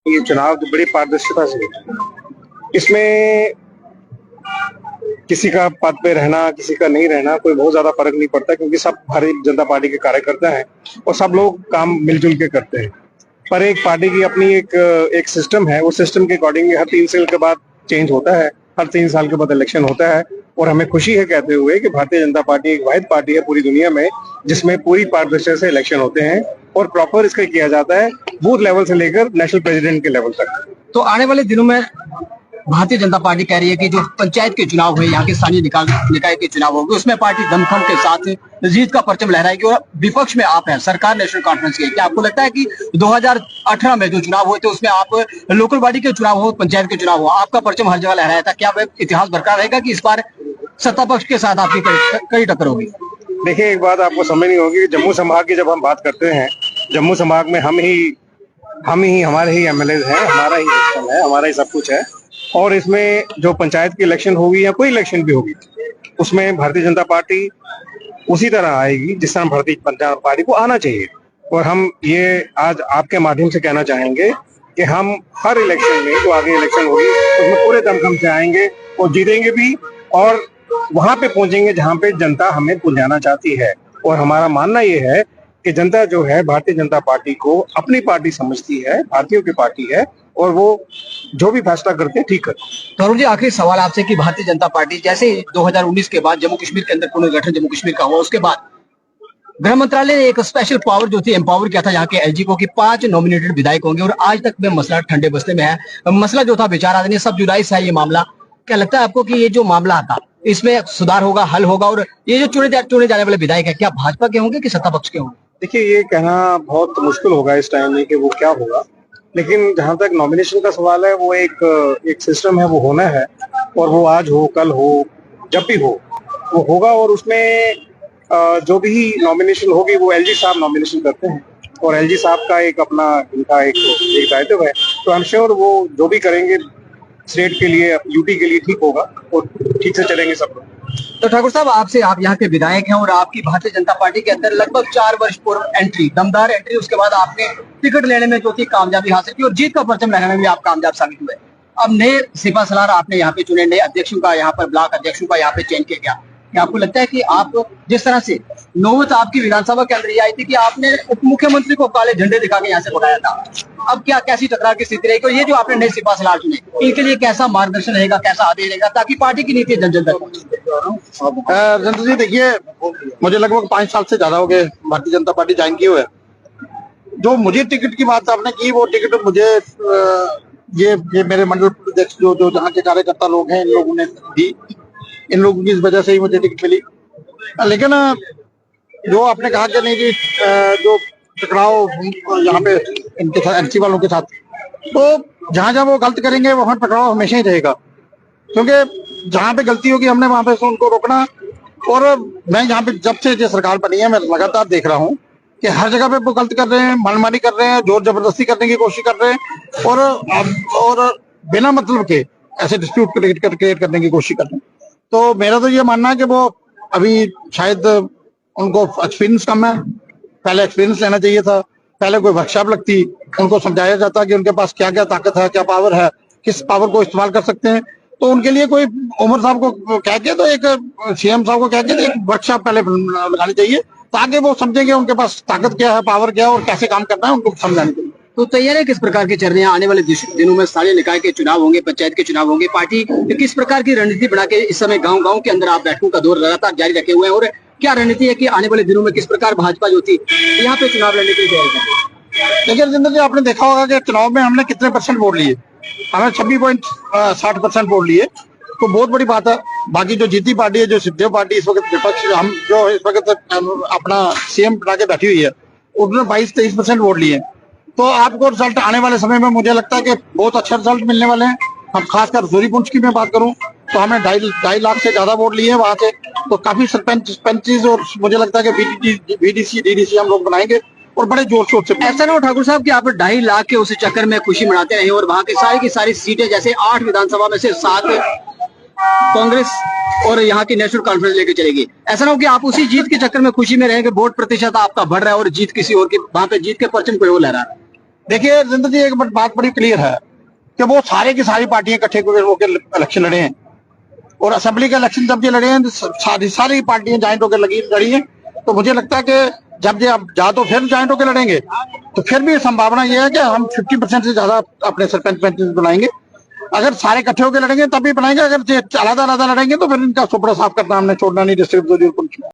ये चुनाव तो बड़ी पारदर्शिता से होता है। इसमें किसी का पद पे रहना, किसी का नहीं रहना कोई बहुत ज्यादा फर्क नहीं पड़ता, क्योंकि सब भारतीय जनता पार्टी के कार्यकर्ता हैं और सब लोग काम मिलजुल के करते हैं। पर एक पार्टी की अपनी एक सिस्टम है, उस सिस्टम के अकॉर्डिंग हर 3 साल के बाद चेंज होता है, हर 3 साल के बाद इलेक्शन होता है। और हमें खुशी है कहते हुए कि भारतीय जनता पार्टी एक वाहिद पार्टी है पूरी दुनिया में जिसमें पूरी पारदर्शिता से इलेक्शन होते हैं और प्रॉपर इसका किया जाता है बूथ लेवल से लेकर नेशनल प्रेसिडेंट के लेवल तक। तो आने वाले दिनों में भारतीय जनता पार्टी कह रही है कि जो पंचायत के चुनाव हुए, यहाँ के स्थानीय निकाय के चुनाव होंगे, उसमें पार्टी दमखम के साथ जीत का परचम लहराएगी। और विपक्ष में आप हैं, सरकार नेशनल कॉन्फ्रेंस की। क्या आपको लगता है कि 2018 में जो चुनाव हुए थे उसमें आप लोकल बॉडी के चुनाव हो, पंचायत के चुनाव हो, आपका परचम हर जगह लहराया था, क्या वह इतिहास बरकरार रहेगा कि इस बार सत्ता पक्ष के साथ आपकी कड़ी टक्कर होगी? देखिए, एक बात आपको समझनी होगी कि जम्मू संभाग की जब हम बात करते हैं, जम्मू संभाग में हम ही हमारे ही एमएलए हैं, हमारा ही सिस्टम है, हमारा ही सब कुछ है। और इसमें जो पंचायत की इलेक्शन होगी या कोई इलेक्शन भी होगी, उसमें भारतीय जनता पार्टी उसी तरह आएगी जिस तरह भारतीय जनता पार्टी को आना चाहिए। और हम ये आज आपके माध्यम से कहना चाहेंगे कि हम हर इलेक्शन में जो आगे इलेक्शन होगी उसमें पूरे दमखम से आएंगे और जीतेंगे भी, और वहां पे पहुंचेंगे जहां पे जनता हमें पुजाना चाहती है। और हमारा मानना ये है कि जनता जो है भारतीय जनता पार्टी को अपनी पार्टी समझती है, भारतीयों की पार्टी है, और वो जो भी फैसला करते हैं ठीक करते हैं। तरुण जी, आखिरी सवाल आपसे कि भारतीय जनता पार्टी जैसे 2019 के बाद जम्मू कश्मीर के अंदर पुनर्गठन जम्मू कश्मीर का हुआ, उसके बाद गृह मंत्रालय ने एक स्पेशल पावर जो थी एम्पावर किया था यहाँ के एलजी को कि 5 नॉमिनेटेड विधायक होंगे, और आज तक में मसला ठंडे बस्ते में है। मसला जो था विचार आदि सब जुलाई से है ये मामला। क्या लगता है आपको कि ये जो मामला था इसमें सुधार होगा, हल होगा, और ये जो चुने जाने वाले विधायक है क्या भाजपा के होंगे कि सत्ता पक्ष के होंगे? देखिए, ये कहना बहुत मुश्किल होगा इस टाइम में कि वो क्या होगा, लेकिन जहां तक नॉमिनेशन का सवाल है वो एक सिस्टम है, वो होना है। और वो आज हो, कल हो, जब भी हो वो होगा। और उसमें जो भी नॉमिनेशन होगी वो एलजी साहब नॉमिनेशन करते हैं, और एलजी साहब का इनका एक दायित्व है। तो आई एम श्योर वो जो भी करेंगे स्टेट के लिए, यूटी के लिए ठीक होगा और ठीक से चलेंगे सब लोग। तो ठाकुर साहब, आपसे, आप यहाँ के विधायक हैं और आपकी भारतीय जनता पार्टी के अंदर लगभग 4 वर्ष पूर्व एंट्री, दमदार एंट्री, उसके बाद आपने टिकट लेने में जो थी कामयाबी हासिल की और जीत का परचम लहराने में भी आप कामयाब साबित हुए। अब नए सिपा सलार आपने यहाँ पे चुने, नए अध्यक्षों का यहाँ पर, ब्लॉक अध्यक्षों का यहाँ पे चयन किया गया। क्या आपको लगता है कि आप जिस तरह से नौबत आपकी विधानसभा के अंदर ये आई थी कि आपने उप मुख्यमंत्री को काले झंडे दिखा के यहाँ से भगाया था, अब क्या कैसी टकराव की स्थिति रहेगी? और ये जो आपने नए सिपा सलार चुने, इनके लिए कैसा मार्गदर्शन रहेगा, कैसा आदेश रहेगा ताकि पार्टी की नीति जन जन तक पहुंचे? जनता जी, देखिए, मुझे लगभग 5 साल से ज्यादा हो गए भारतीय जनता पार्टी ज्वाइन किए हुए। जो मुझे टिकट की बात आपने की, वो टिकट मुझे ये मेरे मंडल अध्यक्ष जो जहाँ के कार्यकर्ता लोग हैं, इन लोगों ने दी। इन लोगों की इस वजह से ही मुझे टिकट मिली। लेकिन जो आपने कहा कि नहीं कि जो टकराव यहाँ पे इनके साथ, एनसी वालों के साथ, तो जहां जहां वो गलत करेंगे वहां टकराव हमेशा ही रहेगा, क्योंकि जहां पे गलती होगी हमने वहां पे उनको रोकना। और मैं यहाँ पे जब से जो सरकार बनी है, मैं लगातार देख रहा हूँ कि हर जगह पे वो गलत कर रहे हैं, मनमानी कर रहे हैं, जोर जबरदस्ती करने की कोशिश कर रहे हैं, और बिना मतलब के ऐसे डिस्प्यूट क्रिएट करने की कोशिश कर रहे हैं। तो मेरा तो ये मानना है कि वो अभी शायद उनको एक्सपीरियंस कम है, पहले एक्सपीरियंस लेना चाहिए था, पहले कोई वर्कशॉप लगती, उनको समझाया जाता कि उनके पास क्या क्या ताकत है, क्या पावर है, किस पावर को इस्तेमाल कर सकते हैं। तो उनके लिए कोई उमर साहब को कह के, तो एक सीएम साहब को कह के एक वर्कशॉप पहले लगानी चाहिए, ताकि वो समझेंगे उनके पास ताकत क्या है, पावर क्या है और कैसे काम करना है, उनको समझाने के लिए। तो तैयारी किस प्रकार की चल रही है? आने वाले दिनों में स्थानीय निकाय के चुनाव होंगे, पंचायत के चुनाव होंगे, पार्टी किस प्रकार की रणनीति बना के इस समय गांव-गांव के अंदर आप बैठकों का दौर लगातार जारी रखे हुए हैं, और क्या रणनीति है कि आने वाले दिनों में किस प्रकार भाजपा जो थी यहाँ पे चुनाव लड़ने की तैयारी कर रही है? देखिए राजेंद्र जी, आपने देखा होगा कि चुनाव में हमने कितने % वोट लिए, हमें 26.60% वोट लिए, तो बहुत बड़ी बात है। बाकी जो जीती पार्टी है, जो सिद्धेव पार्टी इस वक्त विपक्ष, हम जो इस वक्त अपना सीएम बना के बैठी हुई है, उन्होंने 22-23% वोट लिए। तो आपको रिजल्ट आने वाले समय में मुझे लगता है कि बहुत अच्छा रिजल्ट मिलने वाले हैं। हम खासकर सूरीपुंज की मैं बात करूं तो हमें 2.5 लाख से ज्यादा वोट लिए हैं वहां से, तो काफी सरपंच और मुझे लगता है कि बीडीसी डीडीसी हम लोग बनाएंगे और बड़े जोर शोर से। ऐसा ना हो ठाकुर साहब कि आप 2.5 लाख के उस चक्कर में खुशी मनाते रहे और वहां की सारी सीटें, जैसे 8 विधानसभा में से 7 कांग्रेस और यहाँ की नेशनल कॉन्फ्रेंस लेके चलेगी। ऐसा ना हो कि आप उसी जीत के चक्कर में खुशी में रहेंगे, वोट प्रतिशत आपका बढ़ रहा है और जीत किसी और की, वहां पे जीत के परचम कोई और लहरा रहा है। देखिए जिंदर जी, एक बात बड़ी क्लियर है कि वो सारे की सारी पार्टियां इकट्ठे होकर इलेक्शन लड़े हैं, और असेंबली के इलेक्शन जब ये लड़े हैं तो सारी पार्टियां ज्वाइंट होकर लड़ी हैं। तो मुझे लगता है कि जब ये अब जा तो फिर ज्वाइंट होकर लड़ेंगे, तो फिर भी संभावना ये है कि हम 50% से ज्यादा अपने सरपंच बनाएंगे। अगर सारे इकट्ठे होकर लड़ेंगे तब भी बनाएंगे, अगर अलग अलग लड़ेंगे तो फिर इनका सुपड़ा साफ करना हमने छोड़ना नहीं डिस्ट्रिक्ट